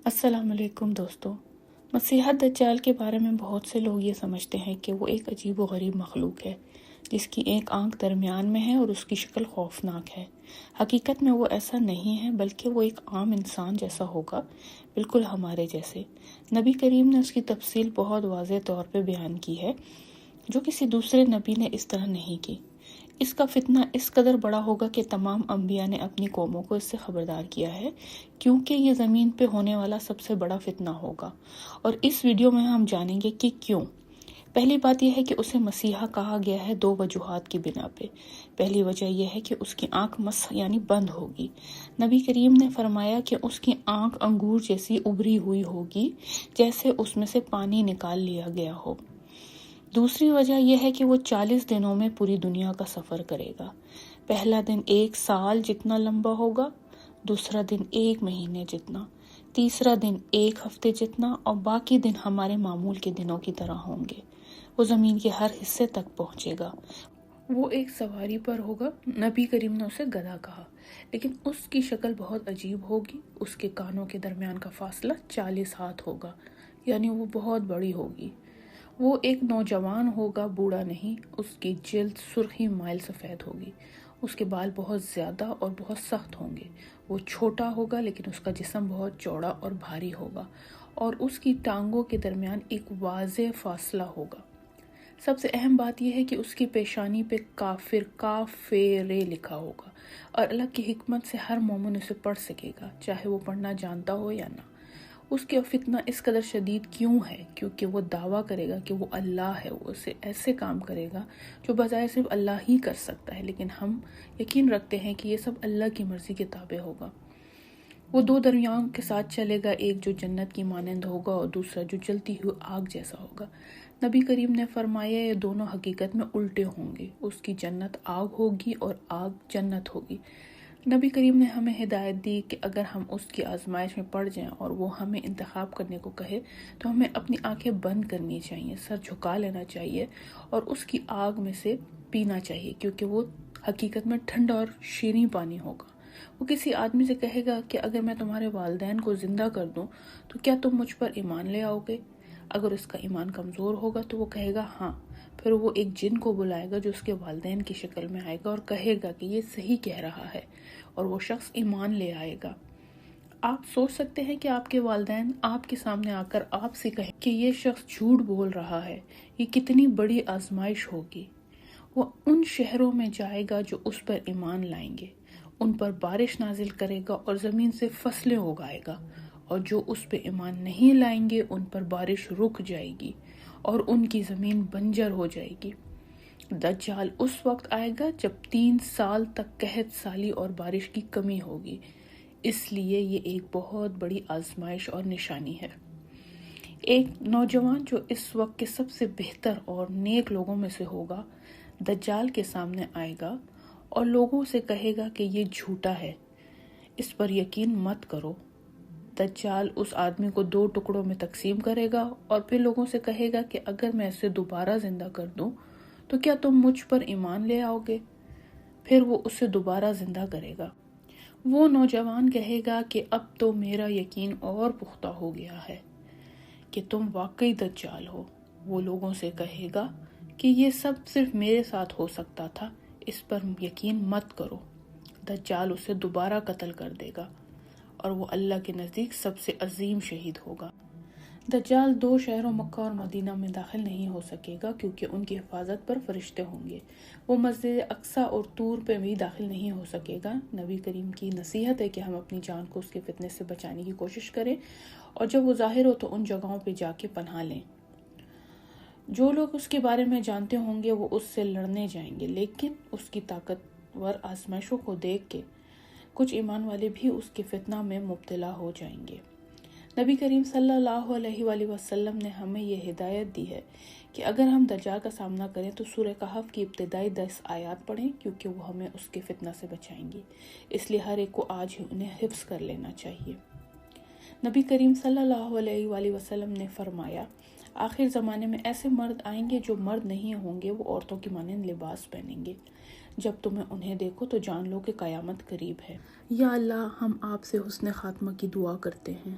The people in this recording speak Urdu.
السلام علیکم دوستو۔ مسیح دجال کے بارے میں بہت سے لوگ یہ سمجھتے ہیں کہ وہ ایک عجیب و غریب مخلوق ہے جس کی ایک آنکھ درمیان میں ہے اور اس کی شکل خوفناک ہے۔ حقیقت میں وہ ایسا نہیں ہے، بلکہ وہ ایک عام انسان جیسا ہوگا، بالکل ہمارے جیسے۔ نبی کریم نے اس کی تفصیل بہت واضح طور پہ بیان کی ہے، جو کسی دوسرے نبی نے اس طرح نہیں کی۔ اس کا فتنہ اس قدر بڑا ہوگا کہ تمام انبیاء نے اپنی قوموں کو اس سے خبردار کیا ہے، کیونکہ یہ زمین پہ ہونے والا سب سے بڑا فتنہ ہوگا۔ اور اس ویڈیو میں ہم جانیں گے کہ کیوں۔ پہلی بات یہ ہے کہ اسے مسیحا کہا گیا ہے دو وجوہات کی بنا پہ۔ پہلی وجہ یہ ہے کہ اس کی آنکھ مسح یعنی بند ہوگی۔ نبی کریم نے فرمایا کہ اس کی آنکھ انگور جیسی ابری ہوئی ہوگی، جیسے اس میں سے پانی نکال لیا گیا ہو۔ دوسری وجہ یہ ہے کہ وہ 40 دنوں میں پوری دنیا کا سفر کرے گا۔ پہلا دن 1 سال جتنا لمبا ہوگا، دوسرا دن 1 مہینے جتنا، تیسرا دن 1 ہفتے جتنا، اور باقی دن ہمارے معمول کے دنوں کی طرح ہوں گے۔ وہ زمین کے ہر حصے تک پہنچے گا۔ وہ ایک سواری پر ہوگا۔ نبی کریم نے اسے گدھا کہا، لیکن اس کی شکل بہت عجیب ہوگی۔ اس کے کانوں کے درمیان کا فاصلہ 40 ہاتھ ہوگا، یعنی وہ بہت بڑی ہوگی۔ وہ ایک نوجوان ہوگا، بوڑھا نہیں۔ اس کی جلد سرخی مائل سفید ہوگی۔ اس کے بال بہت زیادہ اور بہت سخت ہوں گے۔ وہ چھوٹا ہوگا، لیکن اس کا جسم بہت چوڑا اور بھاری ہوگا، اور اس کی ٹانگوں کے درمیان ایک واضح فاصلہ ہوگا۔ سب سے اہم بات یہ ہے کہ اس کی پیشانی پہ کافر کافرے لکھا ہوگا، اور اللہ کی حکمت سے ہر مومن اسے پڑھ سکے گا، چاہے وہ پڑھنا جانتا ہو یا نہ۔ اس کا فتنہ اس قدر شدید کیوں ہے؟ کیونکہ وہ دعویٰ کرے گا کہ وہ اللہ ہے۔ وہ اسے ایسے کام کرے گا جو بظاہر صرف اللہ ہی کر سکتا ہے، لیکن ہم یقین رکھتے ہیں کہ یہ سب اللہ کی مرضی کے تابع ہوگا۔ وہ 2 دریاؤں کے ساتھ چلے گا، ایک جو جنت کی مانند ہوگا اور دوسرا جو جلتی ہوئی آگ جیسا ہوگا۔ نبی کریم نے فرمایا یہ دونوں حقیقت میں الٹے ہوں گے۔ اس کی جنت آگ ہوگی اور آگ جنت ہوگی۔ نبی کریم نے ہمیں ہدایت دی کہ اگر ہم اس کی آزمائش میں پڑ جائیں اور وہ ہمیں انتخاب کرنے کو کہے تو ہمیں اپنی آنکھیں بند کرنی چاہیے، سر جھکا لینا چاہیے اور اس کی آگ میں سے پینا چاہیے، کیونکہ وہ حقیقت میں ٹھنڈا اور شیریں پانی ہوگا۔ وہ کسی آدمی سے کہے گا کہ اگر میں تمہارے والدین کو زندہ کر دوں تو کیا تم مجھ پر ایمان لے آؤ گے؟ اگر اس کا ایمان کمزور ہوگا تو وہ کہے گا ہاں۔ پھر وہ ایک جن کو بلائے گا جو اس کے والدین کی شکل میں آئے گا اور کہے گا کہ یہ صحیح کہہ رہا ہے، اور وہ شخص ایمان لے آئے گا۔ آپ سوچ سکتے ہیں کہ آپ کے والدین آپ کے سامنے آ کر آپ سے کہیں کہ یہ شخص جھوٹ بول رہا ہے، یہ کتنی بڑی آزمائش ہوگی۔ وہ ان شہروں میں جائے گا جو اس پر ایمان لائیں گے، ان پر بارش نازل کرے گا اور زمین سے فصلیں اگائے گا، اور جو اس پہ ایمان نہیں لائیں گے ان پر بارش رک جائے گی اور ان کی زمین بنجر ہو جائے گی۔ دجال اس وقت آئے گا جب 3 سال تک قحط سالی اور بارش کی کمی ہوگی، اس لیے یہ ایک بہت بڑی آزمائش اور نشانی ہے۔ ایک نوجوان جو اس وقت کے سب سے بہتر اور نیک لوگوں میں سے ہوگا، دجال کے سامنے آئے گا اور لوگوں سے کہے گا کہ یہ جھوٹا ہے، اس پر یقین مت کرو۔ دجال اس آدمی کو 2 ٹکڑوں میں تقسیم کرے گا اور پھر لوگوں سے کہے گا کہ اگر میں اسے دوبارہ زندہ کر دوں تو کیا تم مجھ پر ایمان لے آؤ گے؟ پھر وہ اسے دوبارہ زندہ کرے گا۔ وہ نوجوان کہے گا کہ اب تو میرا یقین اور پختہ ہو گیا ہے کہ تم واقعی دجال ہو۔ وہ لوگوں سے کہے گا کہ یہ سب صرف میرے ساتھ ہو سکتا تھا، اس پر یقین مت کرو۔ دجال اسے دوبارہ قتل کر دے گا اور وہ اللہ کے نزدیک سب سے عظیم شہید ہوگا۔ دجال 2 شہروں مکہ اور مدینہ میں داخل نہیں ہو سکے گا کیونکہ ان کی حفاظت پر فرشتے ہوں گے۔ وہ مسجد اقصی اور طور پہ بھی داخل نہیں ہو سکے گا۔ نبی کریم کی نصیحت ہے کہ ہم اپنی جان کو اس کے فتنے سے بچانے کی کوشش کریں، اور جب وہ ظاہر ہو تو ان جگہوں پہ جا کے پناہ لیں۔ جو لوگ اس کے بارے میں جانتے ہوں گے وہ اس سے لڑنے جائیں گے، لیکن اس کی طاقتور آزمائشوں کو دیکھ کے کچھ ایمان والے بھی اس کے فتنہ میں مبتلا ہو جائیں گے۔ نبی کریم صلی اللہ علیہ وآلہ وسلم نے ہمیں یہ ہدایت دی ہے کہ اگر ہم دجال کا سامنا کریں تو سورہ کہف کی ابتدائی 10 آیات پڑھیں، کیونکہ وہ ہمیں اس کے فتنہ سے بچائیں گی۔ اس لیے ہر ایک کو آج ہی انہیں حفظ کر لینا چاہیے۔ نبی کریم صلی اللہ علیہ وآلہ وسلم نے فرمایا، آخر زمانے میں ایسے مرد آئیں گے جو مرد نہیں ہوں گے، وہ عورتوں کی مانند لباس پہنیں گے۔ جب تمہیں انہیں دیکھو تو جان لو کہ قیامت قریب ہے۔ یا اللہ، ہم آپ سے حسن خاتمہ کی دعا کرتے ہیں۔